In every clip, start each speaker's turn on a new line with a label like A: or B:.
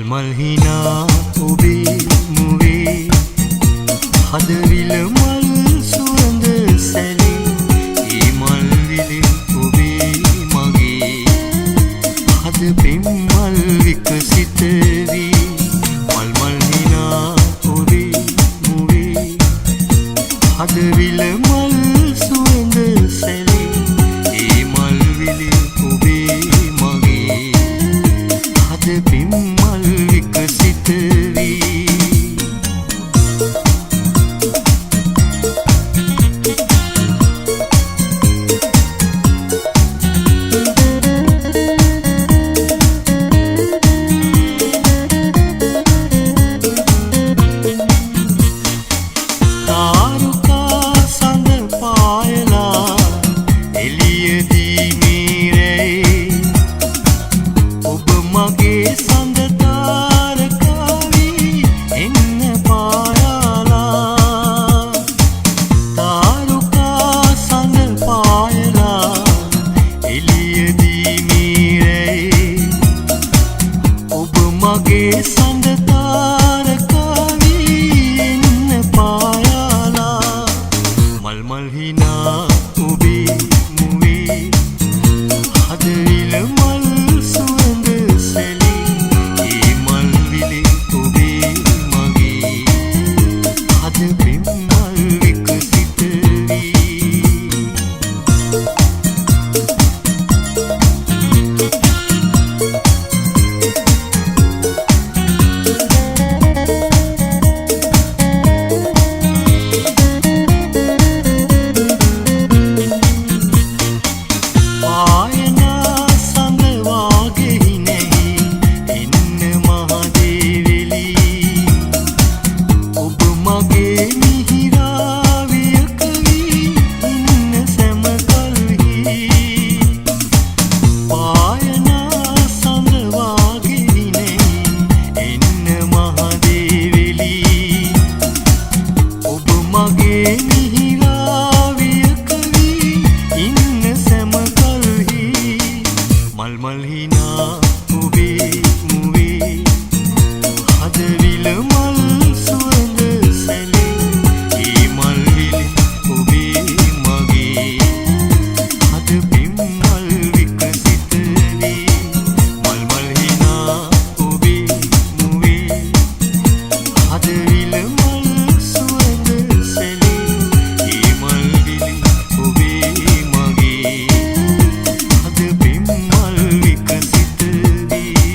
A: මල් හිනා ඔබේ මුවේ හදවිල මල් සුවඳ සැලී ඒ මල් විලේ ඔබේ මගේ හද පෙම් මල් විකසිත වී මල් හිනා ඔබේ මුවේ හදවිල මල් සුවඳ සැලී ඒ මල් විලේ ඔබේ මගේ හද පෙම් මල් විකසිත වී මගේ සඳ තාරකාවී එන්න පායාලා මල් මල් හිනා ඔබේ මුවේ හදවිල මල් සුවඳ සැලී ඒ මල් විලේ ඔබේ මගේ හද පෙම් මල් විකසිත වී මල් හිනා ඔබේ මුවේ හදවිල මල් සුවඳ සැලී ඒ මල් විලේ ඔබේ මගේ හද පෙම් මල් විකසිත වී මල් හිනා ඔබේ මුවේ හදවිල මල් සුවඳ සැලී ඒ මල් විලේ ඔබේ මගේ හද පෙම් මල් විකසිත වී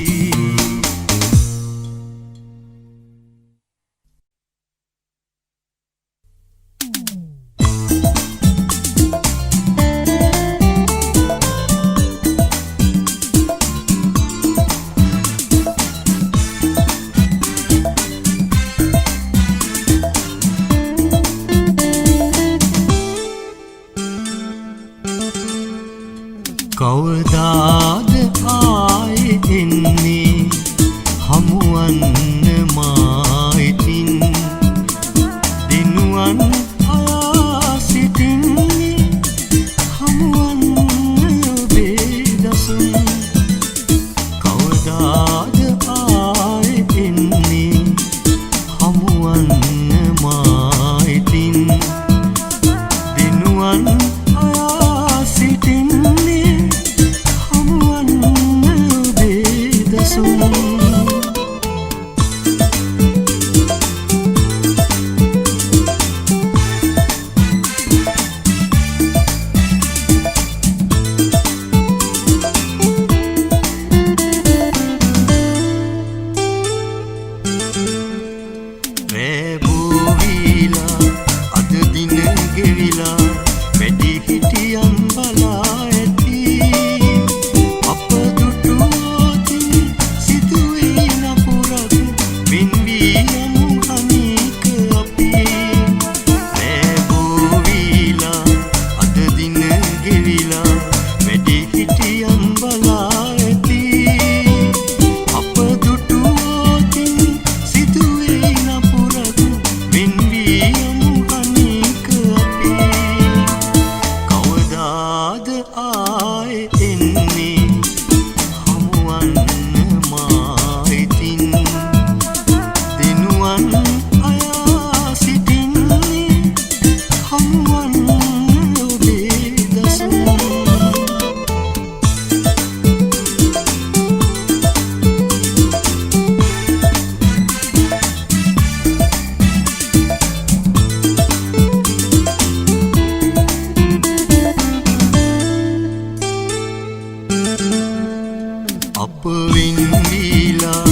A: අප වින්දීලා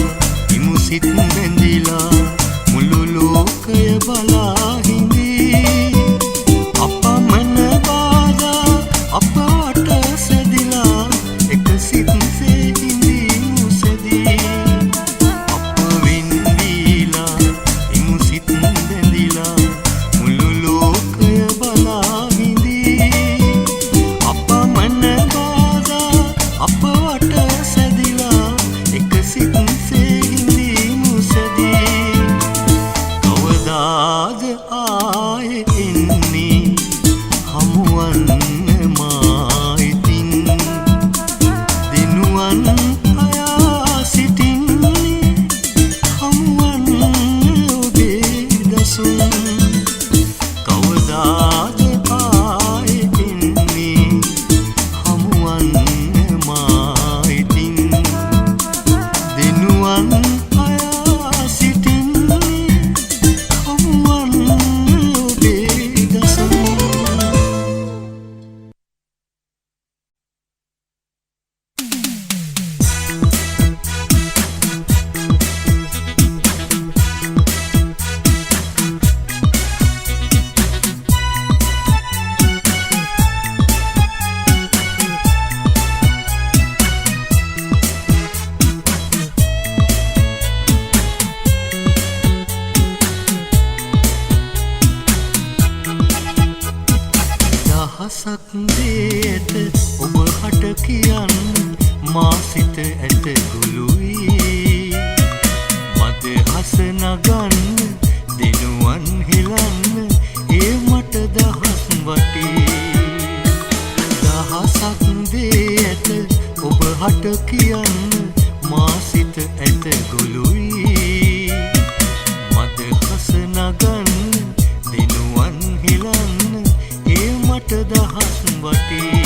A: ඉමුසිත් බැඳිලා මුළු ලෝකය බලා හිඳී අපමණ බාධා අප වට සැදිලා එක සිත්සේ හිඳී මුසදී අප වින්දීලා ඉමුසිත් බැඳිලා මුළු ලෝකය බලා හිඳී අපමණ බාධා අප වට සැදිලා එක සිත්සේ හිඳී මුසදී කවදාද ආයේ එන්නේ හමුවන්න මායිතින් දිනුවන් අයා සිටින්නේ හමුවන්න ඔබේ දසුන් කවදාද ආයේ එන්නේ හමුවන්න මායිතින් දිනුවන් අයා සිටින්නේ හමුවන්න ඔබේ දසුන් දහසක් දේ ඇත ඔබ හට කියන්න මා සිත ඇත ගුළුයි මද හස නගන්න දිනුවන් හෙලන්න ඒ මට දහස් වටේ දහසක් දේ ඇත ඔබ හට කියන්න මා සිත ඇත ගුළුයි මද හස නගන්න දිනුවන් හෙලන්න ඒ මට දහස් වටේ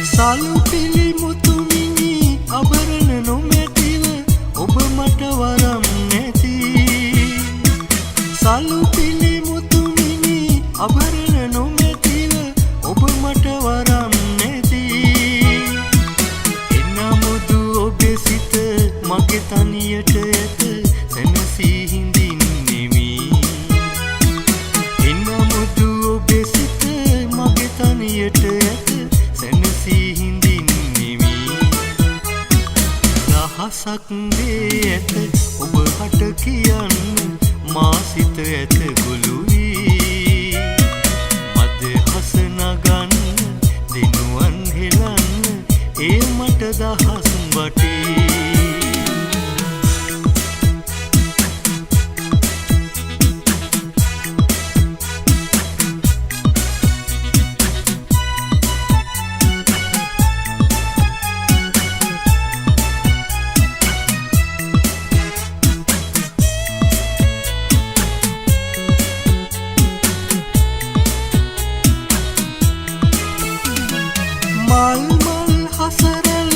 A: සලු පිළි මුතුමිනි අබරණ නොමැතිව ඔබ මට වරම් නැති සලු පිළි මුතුමිනි අබරණ නොමැතිව ඔබ මට වරම් නැති එනමුදු ඔබේ සිත මගේ තනියට ඇත සැනසී හිඳින්නෙමි එනමුදු ඔබේ සිත මගේ තනියට ඇත සැනසී හිඳින්නෙමි දහසක් දේ ඇත ඔබ හට කියන්න මා සිත ඇත ගුළුයි මද හස නගන්න දිනුවන් හෙලන්න ඒ මට දහස් වටේ මල් මල් හසරල්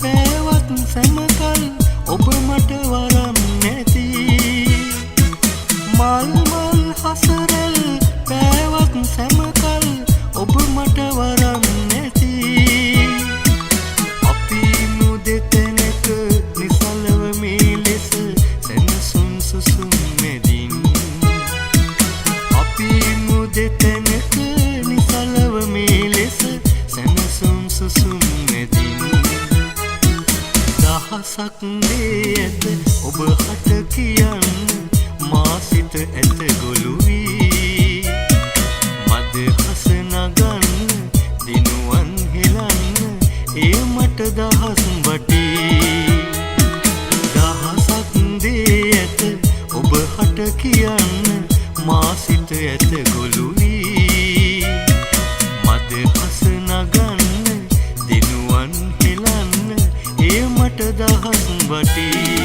A: පෑවත් සැමකල් ඔබ මට වරම් නැති මල් මල් හසරල් පෑවත් සැමකල් ඔබ මට වරම් නැති අපි මුදෙතැනක නිසලව මේ ලෙස සැනසුම් සුසුම් මැදින් අපි මුදෙතැනක නිසලව මේ ලෙස සැනසුම් සුසුම් මැදින් දහසක් දේ ඇත ඔබ හට කියන්න මා සිත ඇත ගොළුයි මද හස නගන්න දිනුවන් හෙලන්න ඒ මට දහස් වටේ දහසක් දේ ඇත ඔබ හට කියන්න මා සිත ඇත ගොළුයි මද හස නගන්න දිනුවන් හෙලන්න ඒ මට දහස් වටේ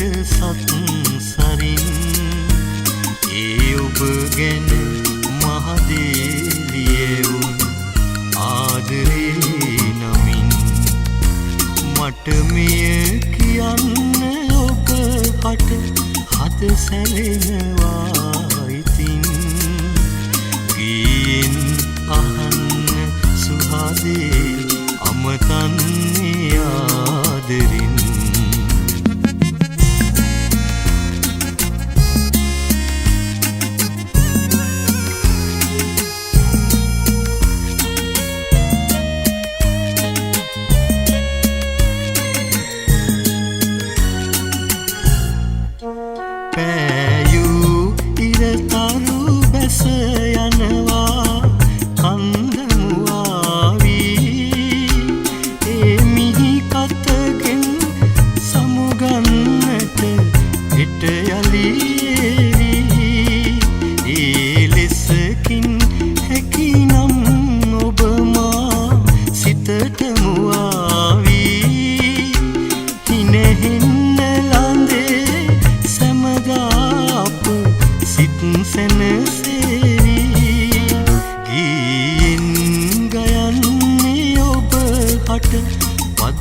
A: සත් සරින් ඒ ඔබ ගැන මහදේලියවුන් ආදරේ නමින් මට මෙය කියන්න ඔබ හට හද සැලෙනවා ඉතින් ගීයෙන් අහන්න සුහදේ අමතන්නේ ආදරින්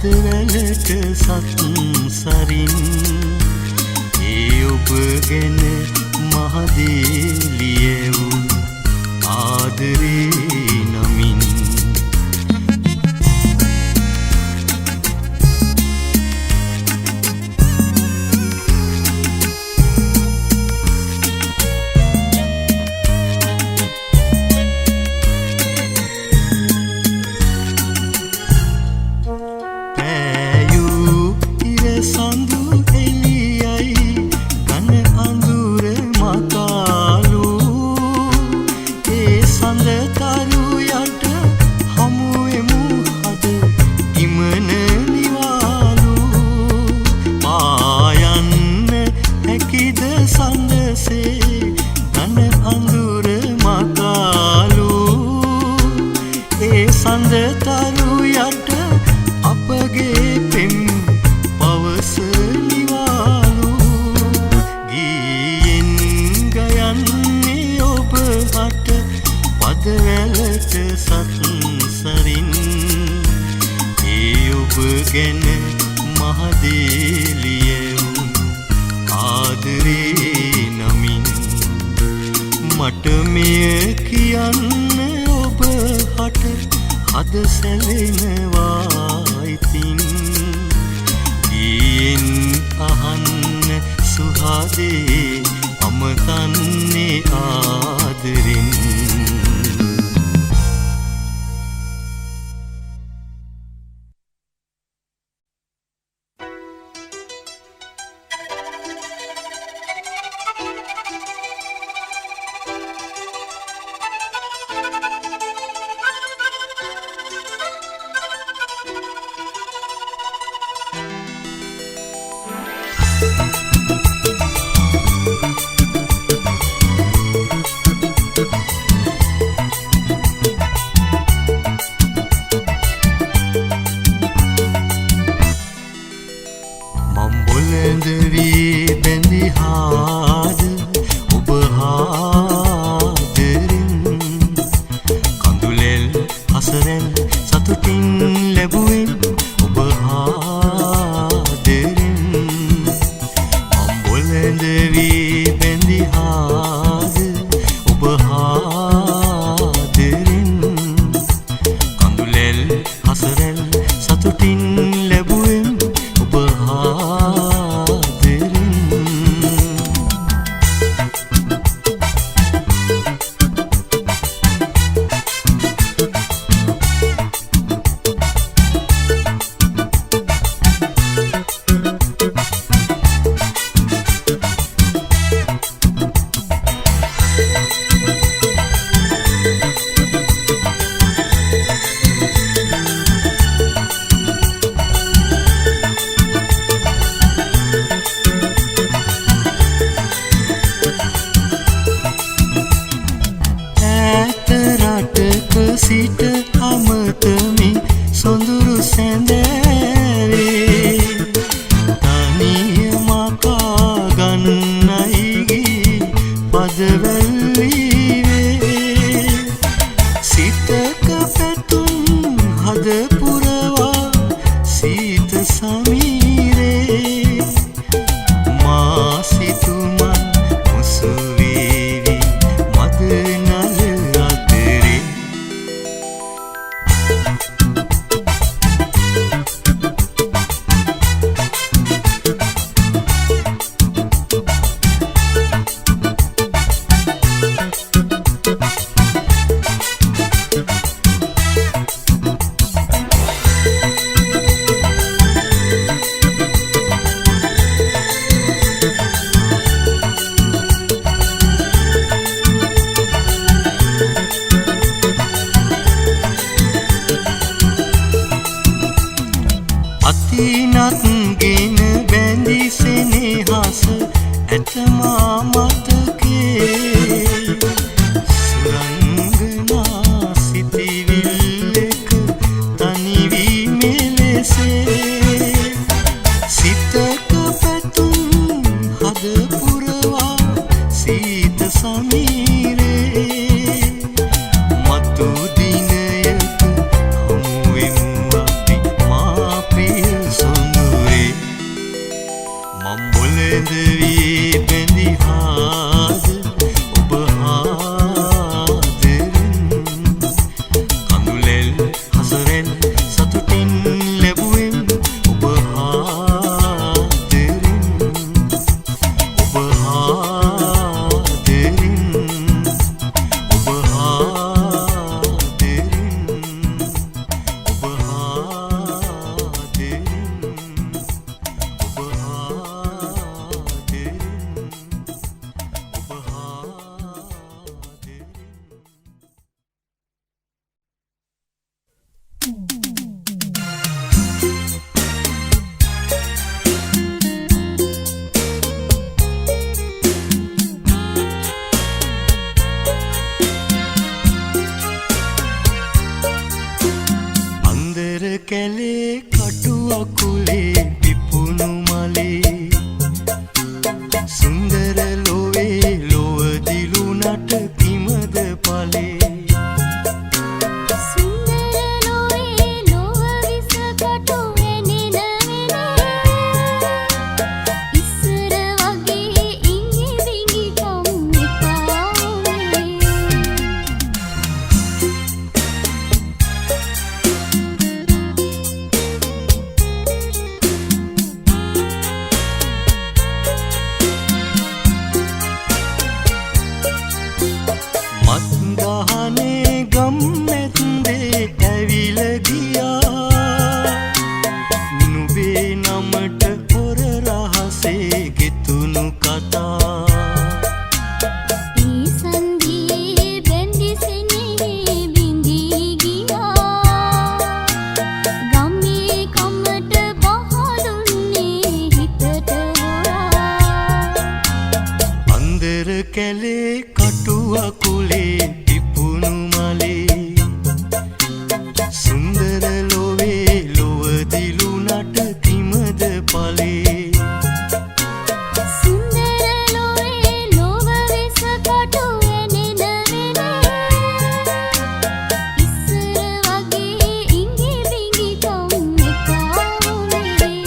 A: පදවැලට සත් සරින් ඒ ඔබ ගැන මහදේලියවුන් ආදරේ නමින් සඳතරු යට අපගේ පෙම් පවස නිවාලු ගීයෙන් ගයන්නේ ඔබ හට පදවැලට සත් සරින් ඒ ඔබ ගැන මහදේලියවුන් ආදරේ නමින් මට මෙය කියන්න ඔබ හට හද සැලෙනවා ඉතින් ගීයෙන් අහන්න සුහදේ අමතන්නේ ආදරින් පදවැල්ලීවේ සිතක පැතුම් හද පුරවා සීත සමීරේ මා සිතුමන් මුසුවේවි මද නල අතරේ අතිනත් ගෙන බැඳි සෙනෙහස ඇතමා මතකේ සුරංගනා සිතිවිල්ලක තනිවී මෙලෙසේ සිතක පැතුම් හද පුරවා සීත සමීරේ මතු දිනයක හමුවෙමු අපි මා ප්‍රිය සොඳුරේ මම් බොළඳ වී බැඳි හාද ඔබ ආදරෙන් කඳුලෙල් හසරෙන් සතුටින් ලැබුවෙම් ඔබ ආදරෙන් ඔබ ආදරෙන් ඔබ ආදරෙන් ඔබ ආදරෙන් අන්දර කැලේ කටු අකුලේ පිපුණු මලේ සුන්දර ලොවේ ලොව දිලුනට කිමද පලේ මත්දහනේ ගම්මැත්තේ ඇවිල ගියා නුඹේ නමට හොර රහසේ ගෙතුණු කතා
B: ඊ සංගියේ බැඳි සෙනෙහේ බිඳී ගියා ගම්මේ කමට පහදුන්නේ හිතට හොරා
A: අන්දර කැලේ කටු අකුලේ පිපුණු මලේ සුන්දර ලොවේ ලොව දිලුනට කිමද පලේ
B: සුන්දර ලොවේ ලොව වෙස කටු ඇනෙන වෙලේ ඉස්සර වගේ ඉඟි බිඟි කම් එපා වුනේ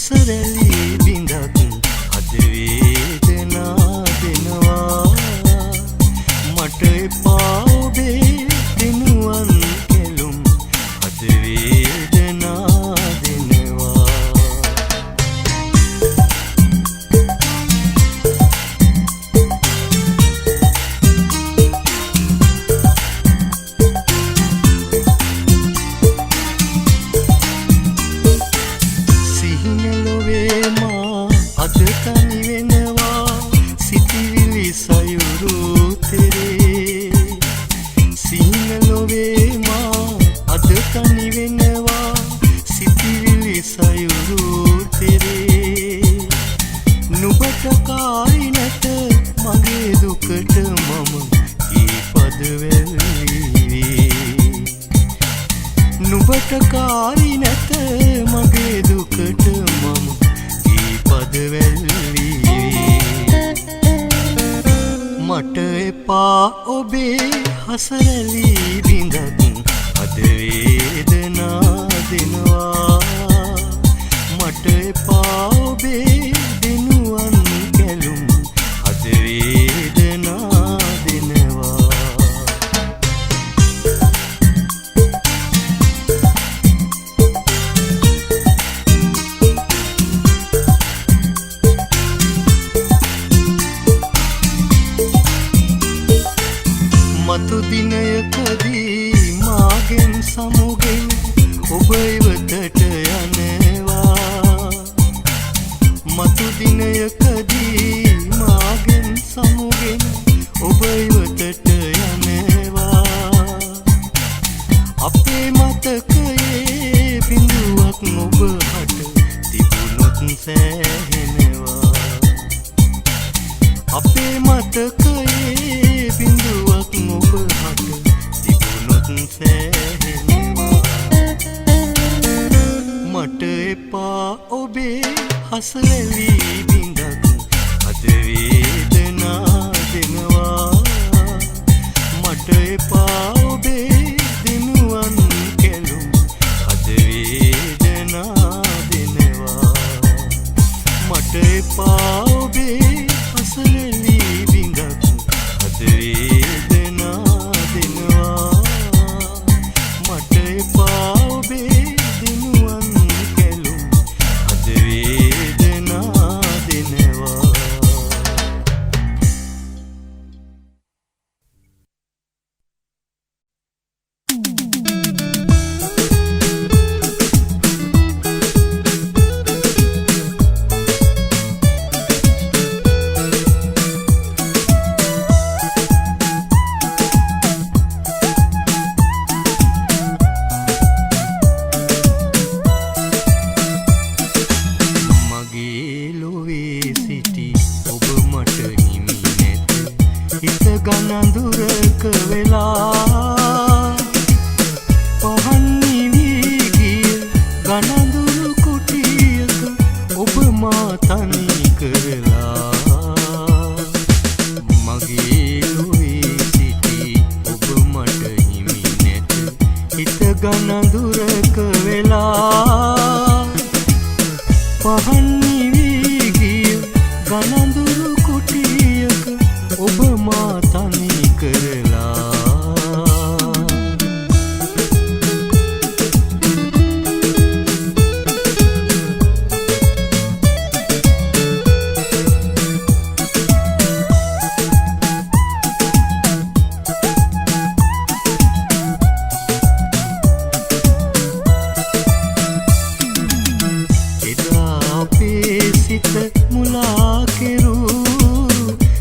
A: හසරැලි බිඳක් අද වේදනා දෙනවා මට එපා ඔබේ දෙනුවන් කැලුම් අද වේදනා දෙනවා තනි වෙනවා සිතිවිලි සයුරු තෙරේ සිංහලොවේ මා අද තනි වෙනවා සිතිවිලි සයුරු තෙරේ නුඹට කායි නැත මගේ දුකට මම ඊපද වෙල්වී නුඹට කායි නැත මගේ දුකට මම මට එපා ඔබේ හසරැලි බිඳක් අද වේදනා දෙනවා මට එපා ඔබේ දෙනුවන් කැලුම් අද වේදනා දෙනවා මතු දිනයකදී මාගෙන් සමුගෙන ඔබ ඉවතට යනවා මතු දිනයකදී මාගෙන් සමුගෙන ඔබ ඉවතට යනවා අපේ මතකයේ බිඳුවක් ඔබ හට තිබුණොත් සෑහෙනවා අපේ මතකයේ බිඳුවක් ඔබ හට තිබුණොත් සෑහෙනවා මට එපා ඔබේ හසරැලි බිඳක් අද වේදනා දෙනවා මට එපා ඔබේ දිනුවන් කැලුම් අද වේදනා දෙනවා මට එපා ඔබේ හසරැලි බිඳක් අද වේදනා දෙනවා මට එපා ඔබේ දිනුවන් කැලුම් අද වේදනා දෙනවා ගනඳුරක වෙලා පහන් නිවී ගිය ගනඳුරු කුටියක ඔබ මා තනි කරලා මගේ ලොවේ සිටි ඔබ මට හිමි නැත හිත ගනඳුරක වෙලා පහන් නිවී ගිය ගනඳුරු කුටියක ඔබ මා තනි කරලා එදා අපේ සිත මුලා කෙරූ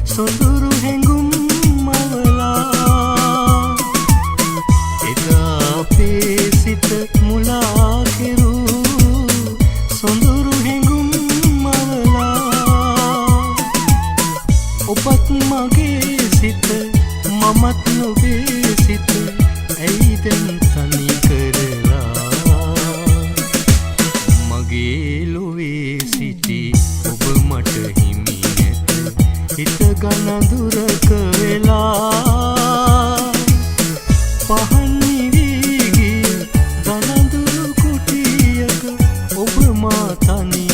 A: සොඳුරු හැඟුම් මවලා එදා අපේ සිත මුලා කෙරූ සොඳුරු හැඟුම් මවලා ඔබත් මගේ සිත මමත් නොවේ සිත ඇයි දැන් තනි කරලා මගේ ලොවේ සිටි ඔබ මට හිමි නැත හිත ගනඳුරක වෙලා පහන් නිවී ගිය ගනඳුරු කුටියක ඔබ මා තනි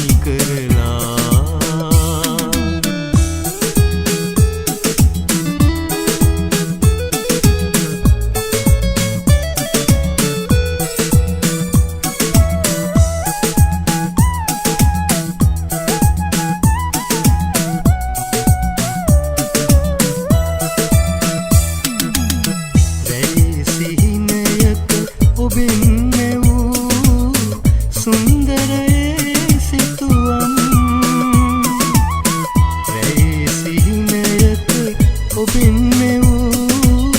A: පැනෙවූ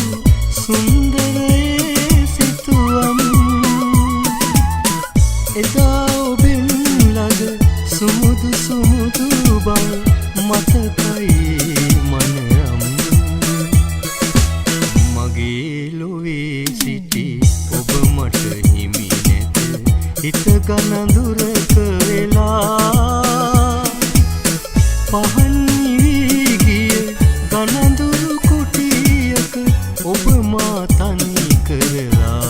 A: සුන්දරයේ සිතුවම් එදා ඔබෙන් ළඟ සුමුදු සුමුදු බව මතකයි මනරම් මගේ ලොවේ සිටි ඔබ මට හිමි නැත හිත ගනඳුරක වෙලා පහන් වී ගිය ගනඳුරු කුටියක ඔබ මා තනි කරලා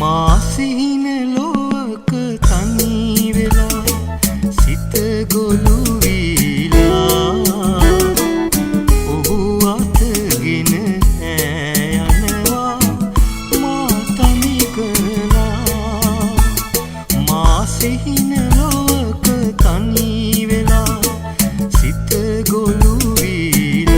A: මාසිහින ලෝක තනි වෙලා සිත ගොළු වීලා ඔහු අතගෙන යනවා මා තනි කරලා මාසිහින ලෝක තනි වෙලා සිත ගොළු වීලා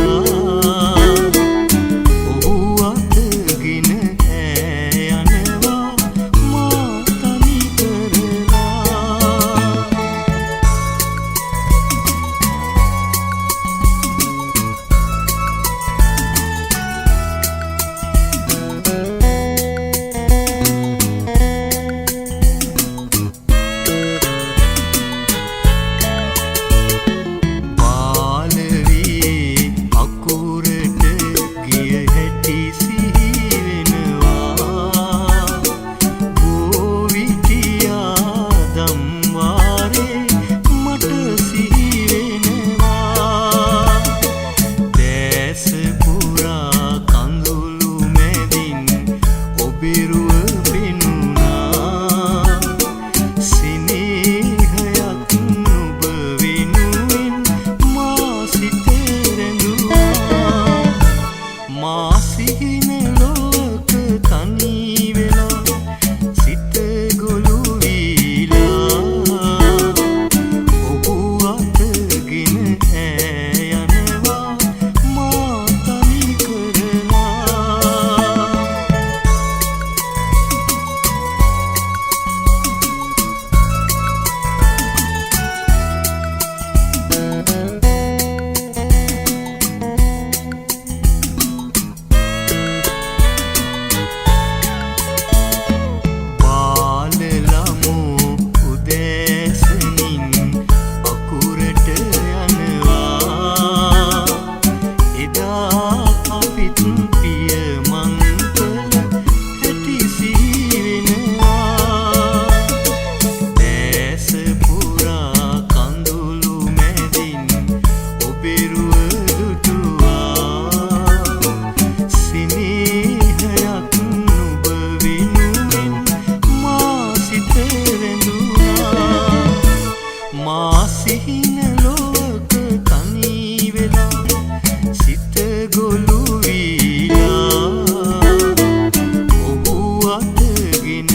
A: ඔහු අතගෙන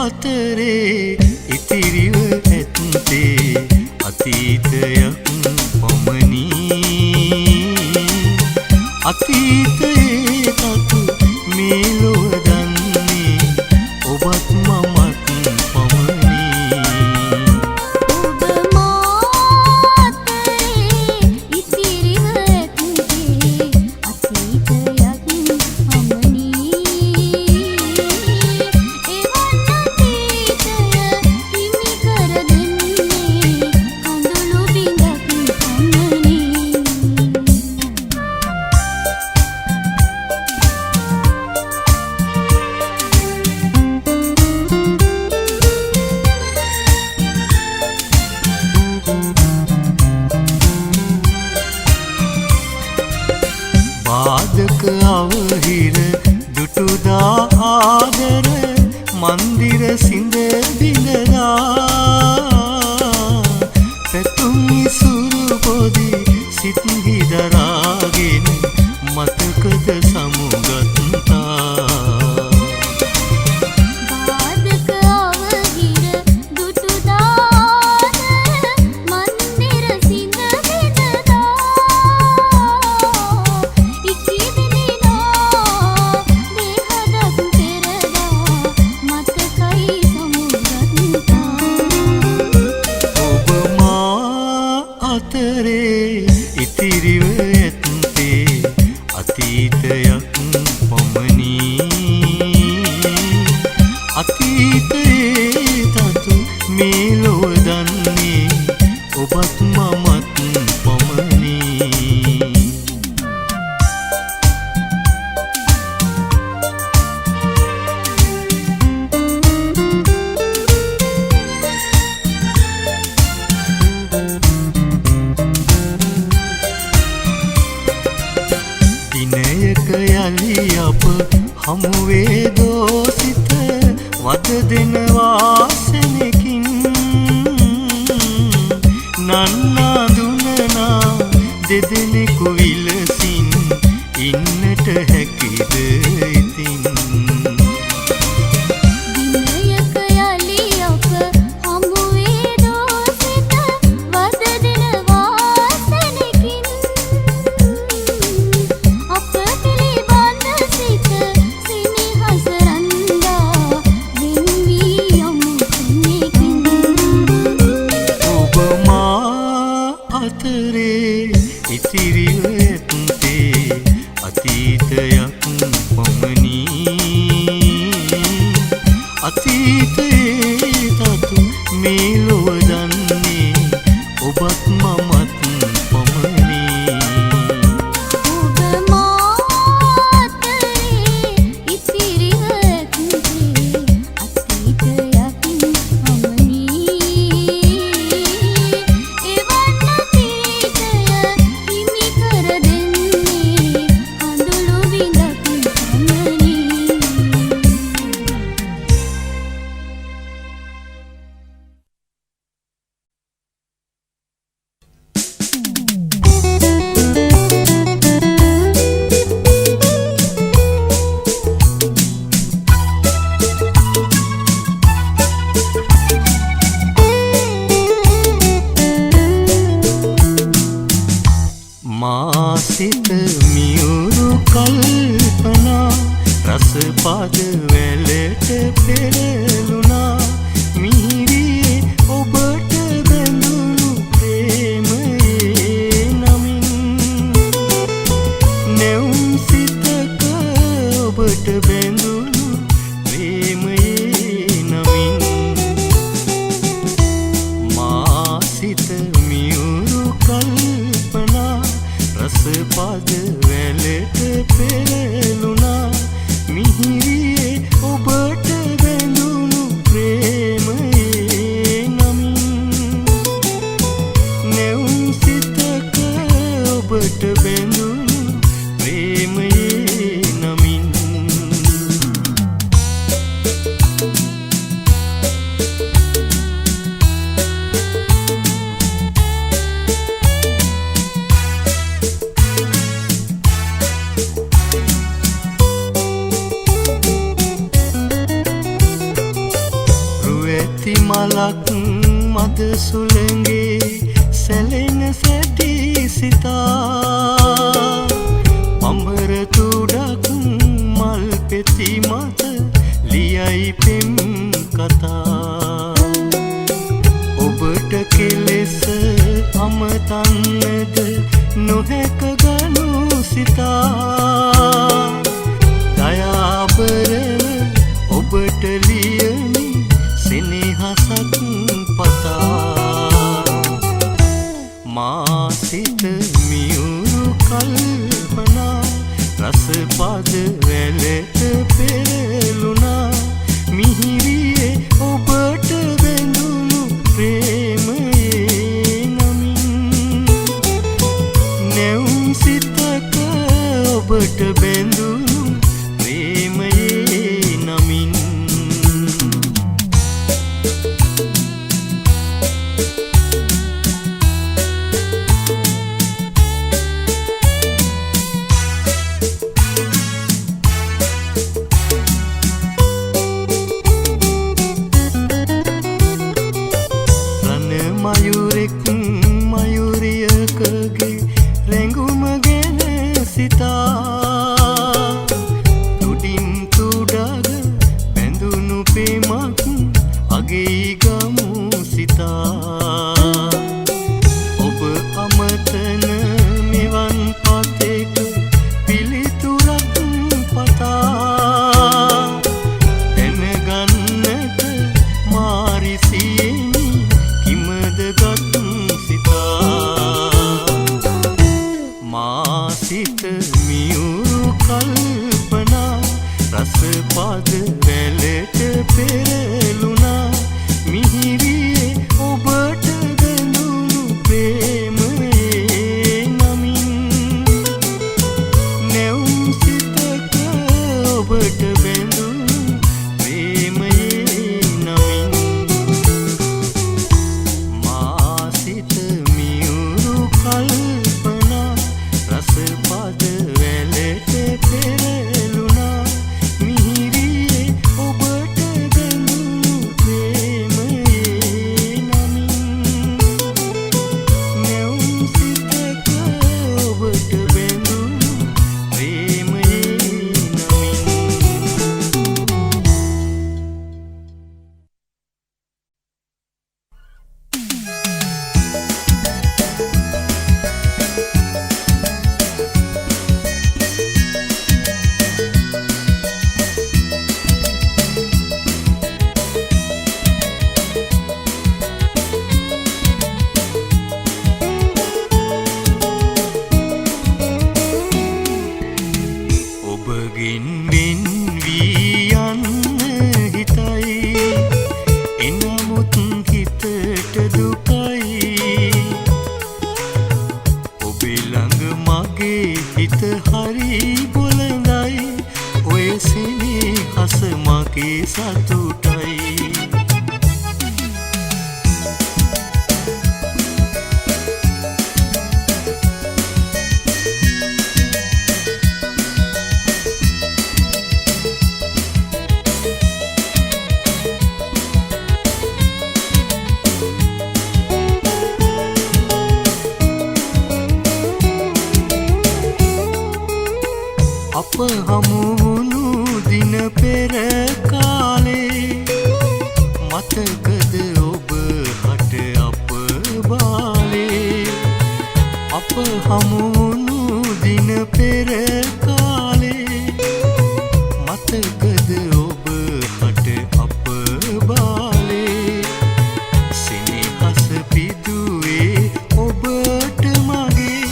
A: අතරේ ඉතිරිව ඇත්තේ අතීතයක් පමණි අතීතයේ තතු මේ ලොව දන්නේ ඔබත් මමත් පමණි
B: ඔබ මා අතරේ ඉතිරිව ඇත්තේ අතීතයක් පමණි
A: ගන්නා දුනනා දෙදෙනෙකු විලසින් ඉන්නට හැකිද ඉතින්
B: දිනයක යලි අප හමු වේ දෝසිත වද දින වාසනකින් අප පිළිබඳ සිත සිනහස රන්දා වෙන් වී යමු කෙනෙකින්
A: ඔබ මා අතරේ ඉතිරිව ඇත්තේ අතීතයක් පමණි අතීතයේ තතු මේ ලොව දන්නේ ඔබත් මමත් පමණි
B: ඔබ මා අතරේ ඉතිරිව ඇත්තේ අතීතයක් පමණි එවන් අතීතය හිමි කර දෙන්නේ කඳුළු බිඳක් පමණි
A: මා සිත මියුරු කල්පනා රස පද වැලට පෙරළුණා මිහිරියේ ඔබට බැඳුණු ප්‍රේමයේ නමින් නැවුම් සිතක ඔබට බැඳුණු ප්‍රේමයේ නමින් මා සිත මියුරු කල්පනා රස පද වැලට පෙරළුණා මිහිරියේ ඔබට බැඳුණු ප්‍රේමයේ නමින් නැවුම් සිතක ඔබට බැඳුණු ප්‍රේමයේ නමින් රුවැති මලක් මද සුළඟේ සැලෙන සැටි සිතා පඹර තුඩක් මල් පෙති මත ලියයි පෙම් කතා ඔබට කෙලෙස අමතන්නද නොහැක ගනු සිතා දයාබරව ඔබට ලියමි සෙනෙහසක් පතා මා සිත මියුරු කල්පනා රස පද වැලට පෙරළුණා මිහිරියේ ඔබට බැඳුණු ප්‍රේමයේ නමින් නැවුම් සිතක ඔබට බැඳුණු ප්‍රේමයේ නමින් මයුරෙක් මයුරියකගේ රැඟුම ගැන සිතා තුඩින් තුඩග බැඳුණු පෙමක් අගෙයි ගමු සිතා ඔබ අමතන මෙවන් පතෙක පිළිතුරක් පතා දැනගන්නට මාරිසියෙනි කිමද ගත් සිතා හිතට දුකයි ඔබේ ළඟ මගේ හිත හරි බොළඳයි ඔය සෙනෙහස මගේ සතුටයි අප හමු වුණු දින පෙර කාලේ මතකද ඔබ හට අප බාලේ අප හමු වුණු දින පෙර කාලේ මතකද ඔබ හට අප බාලේ සෙනෙහස පිදුවේ ඔබට මගේ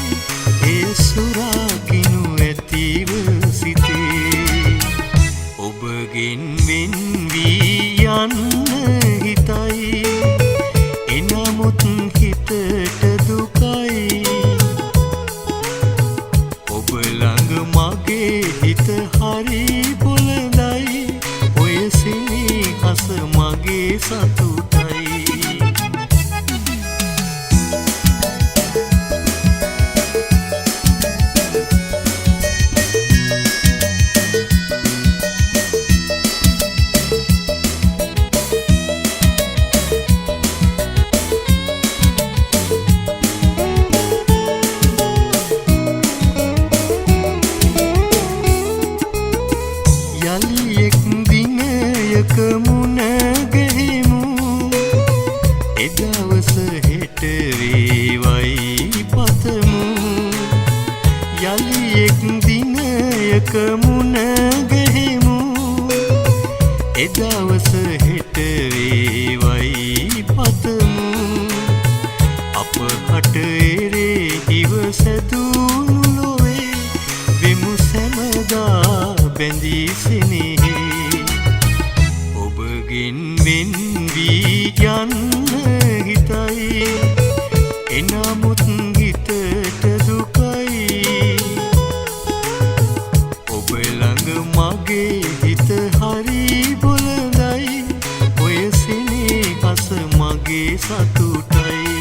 A: ඒ සුරාකිනු ඇතිව ඔබගෙන් වෙන් වී යන්න හිතයි එනමුත් හිතට දුකයි ඔබ ළඟ මගේ හිත හරි බොළඳයි ඔය සෙනෙහස මගේ සතුටයි මුණ ගැහිමු එදවස හෙට වේවයි පතමු යලි එක් දිනයක මුණ ගැහිමු එදවස හෙට වේවයි පතමු අප හට එරෙහිව සැදුණු ලොවේ වෙමු සැමදා බැඳී සිනෙහි ඔබගෙන් වෙන් වී යන්න හිතයි එනමුත් හිතට දුකයි ඔබ ළඟ මගේ හිත හරි බොළඳයි ඔය සෙනෙහස මගේ සතුටයි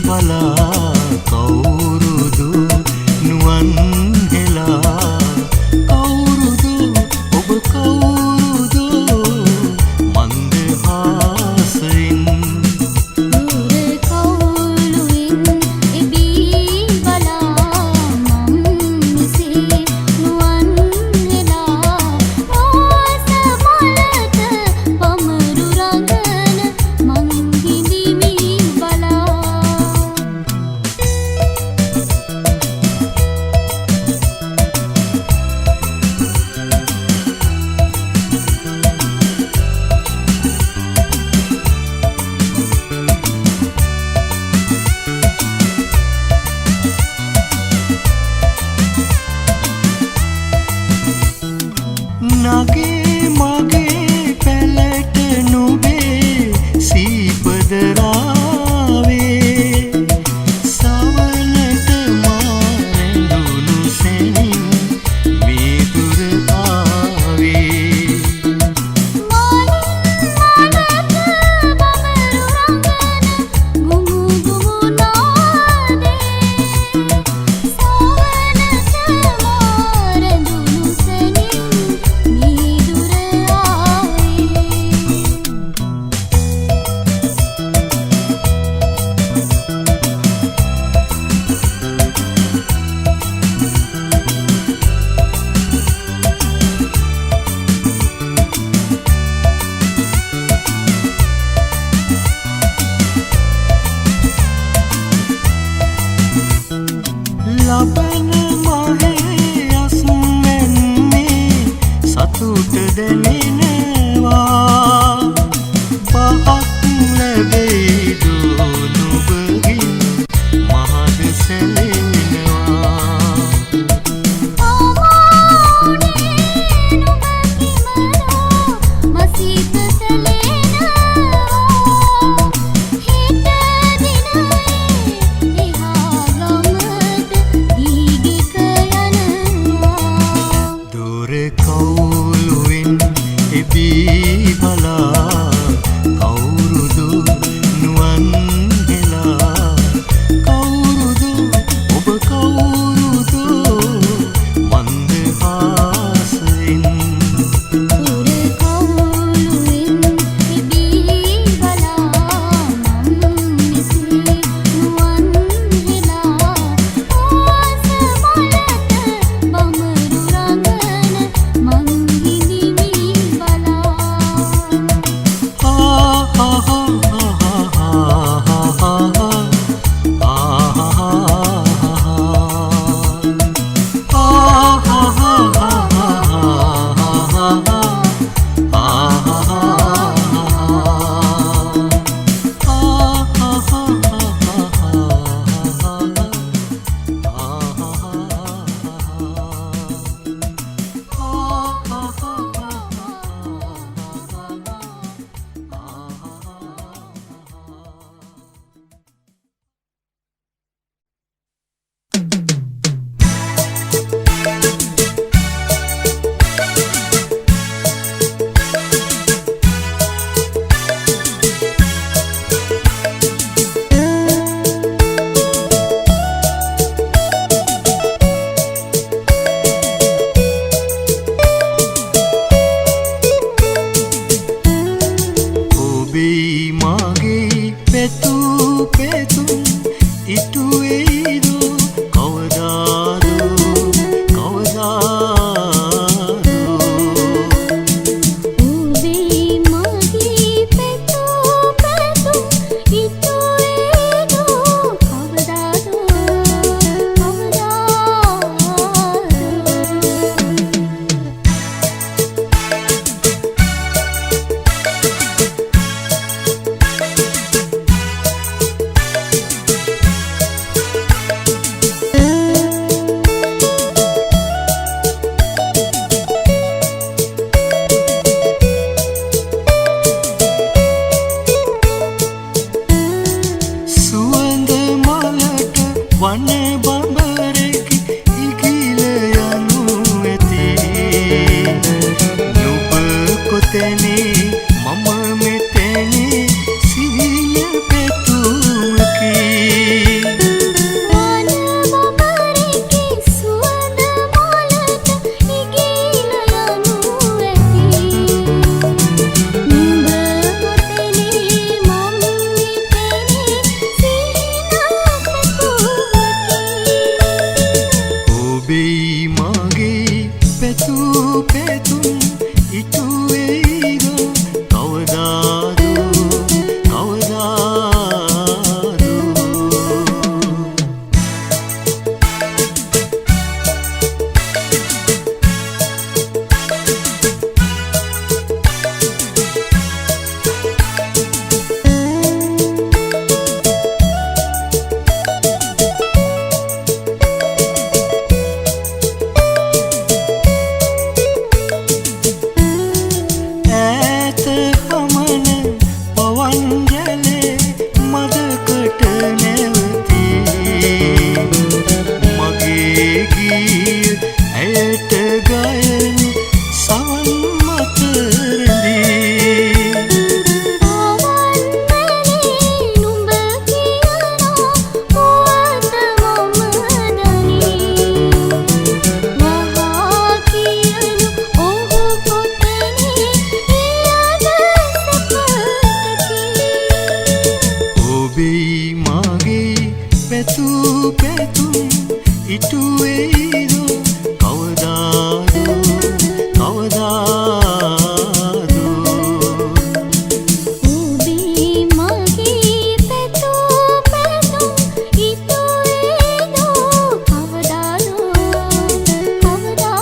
B: බලා
A: ඔබේ මාගේ පැතු පැතුම් ඉටු වෙයිදු කවදාද කවදාද
B: ඔබේ මගේ පැතු පැතුම් ඉටු වෙයිදු කවදාද
A: සුවඳ මලට වන බඹරෙකි ඉගිල යනු ඇති නුඹ කොතැනේ මම මෙතැනේ සිහිය පැතුමකි
B: වන බඹරෙකි සුවඳ මලට ඉගිල යනු ඇති නුඹ කොතැනේ මම මෙතැනේ සිහින පැතුමකි
A: ඔබේ මාගේ පැතු පැතුම් ඉටු වෙයිදු කවදාද කවදාද ඈත පමණ පවන් ජලේ මදකට නැවතී මගේ ගී ඇයට ගයනු සවන් මත රැඳී
B: ආවන්මනේ නුඹ කියනා පුවත මම දනී වහා කියනු ඔහු කොතැනේ එයද සැපතකි
A: ඔබේ මාගේ පැතු පැතුම් ඉටු වෙයිදු කවදාද කවදාද
B: ඔබේ මගේ පැතු පැතුම් ඉටු වෙයිදු කවදාද
A: කවදාද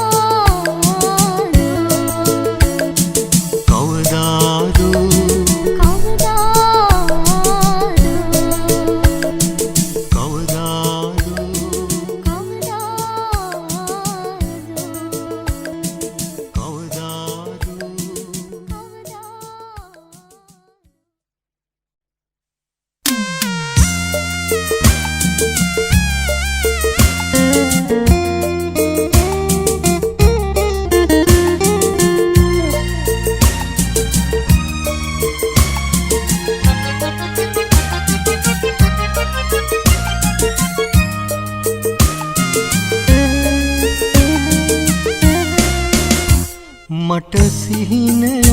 A: මට සිහිනයක්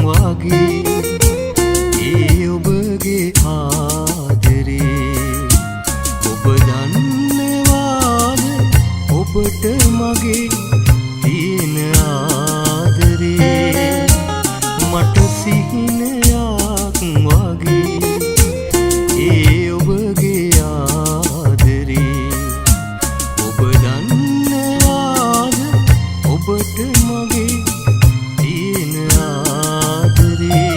A: වගේ ඒ ඔබගේ ආදරේ ඔබ දන්නවාද ඔබට මගේ තියෙන ආදරේ මට සිහිනයක් වගේ ඒ ඔබගේ ආදරේ ඔබ දන්නවාද ඔබට මගේ තියෙන ආදරේ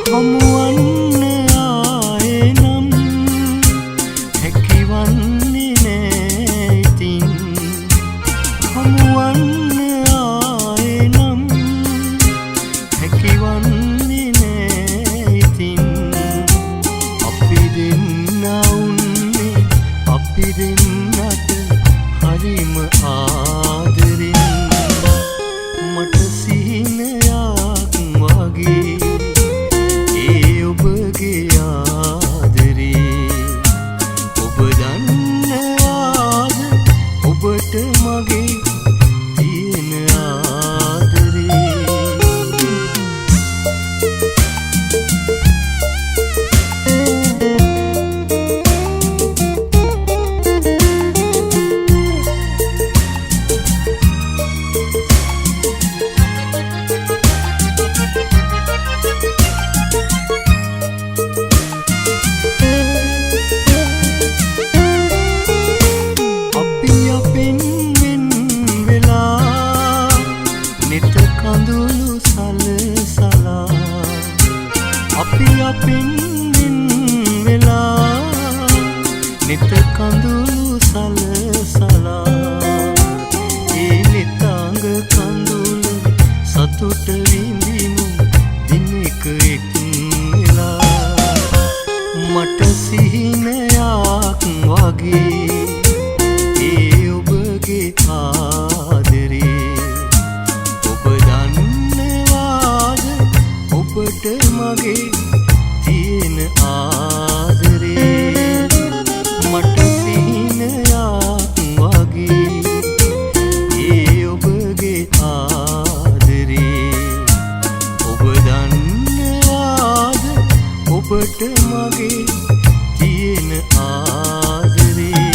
A: හමුවන්න ආයේ නම් හැකිවන්නේ නෑ ඉතින් හමුවන්න ආයේ නම් හැකිවන්නේ නෑ ඉතින් අපි දෙන්න උන්නේ අපි දෙන්න හරිම ආදරෙන් මට සිහිනයක් වගේ ඒ ඔබගේ ආදරේ ඔබ දන්නවාද ඔබට මගේ තියෙන ආදරේ අපි අපෙන් වෙන් වෙලා නිත කඳුළු සලසලා ඒ නිතාංග කඳුළ සතුට විඳිමු දිනක එක් වෙලා මට සිහිනයක් වගේ ඒ ඔබගේ ආදරේ ඔබ දන්නවාද ඔබට මගේ තියෙන ආදරේ මට සිහිනයක් වගේ ඒ ඔබගේ ආදරේ ඔබ දන්නවාද ඔබට මගේ තියෙන ආදරේ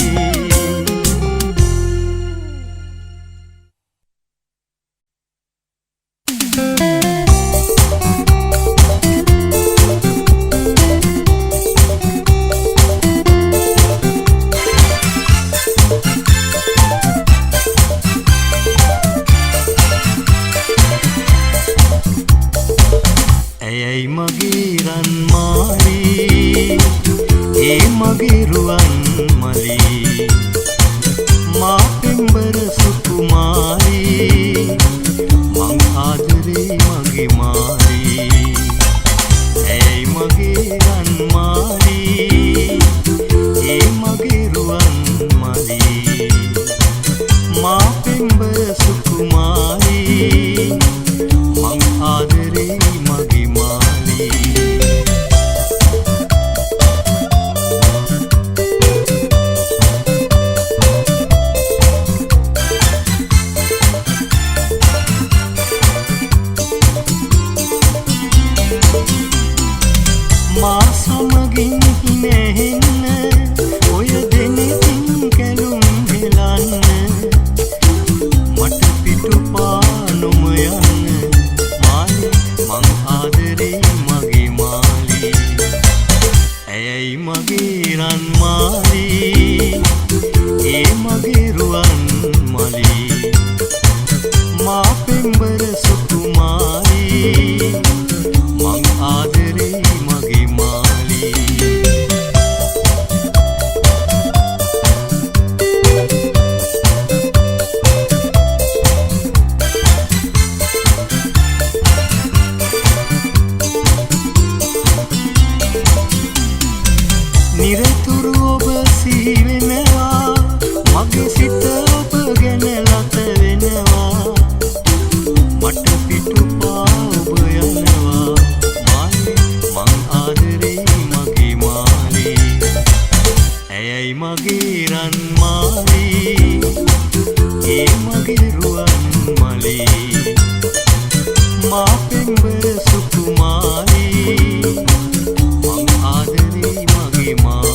A: ඇයයි මගේ රන් මාලී ඒ මගේ රුවන් මලී මා පෙම්බර සුකුමාරී මං ආදරේ මගේ මාලී ඇයයි මගේ රන් මාලී ඒ මගේ රුවන් මලී මා පෙම්බර සුකුමාරී මං ආදරේ මගේ මා සමගින් හිනෙන්න ඔය දෙනෙතින් කැලුම් හෙලන්න මට පිටුපා නොම යන්න මාලි මං ආදරේ මගේ මාලි ඇයයි මගේ රන් මාලි ඒ මගේ රුවන් මලි මා පෙම්බර සුකුමාරී මං ආදරේ මගේ මාලි නිරතුරු ඔබ සිහි වෙනවා මගේ සිත ඔබ ගැන ලත වෙනවා මට පිටුපා ඔබ යනවා මාලි මං ආදරේ මගේ මාලි ඇයයි මගේ රන් මාලි ඒ මගේ රුවන් මලි මා පෙම්බර සුකුමාරී මං ආදරේ මගේ මාලි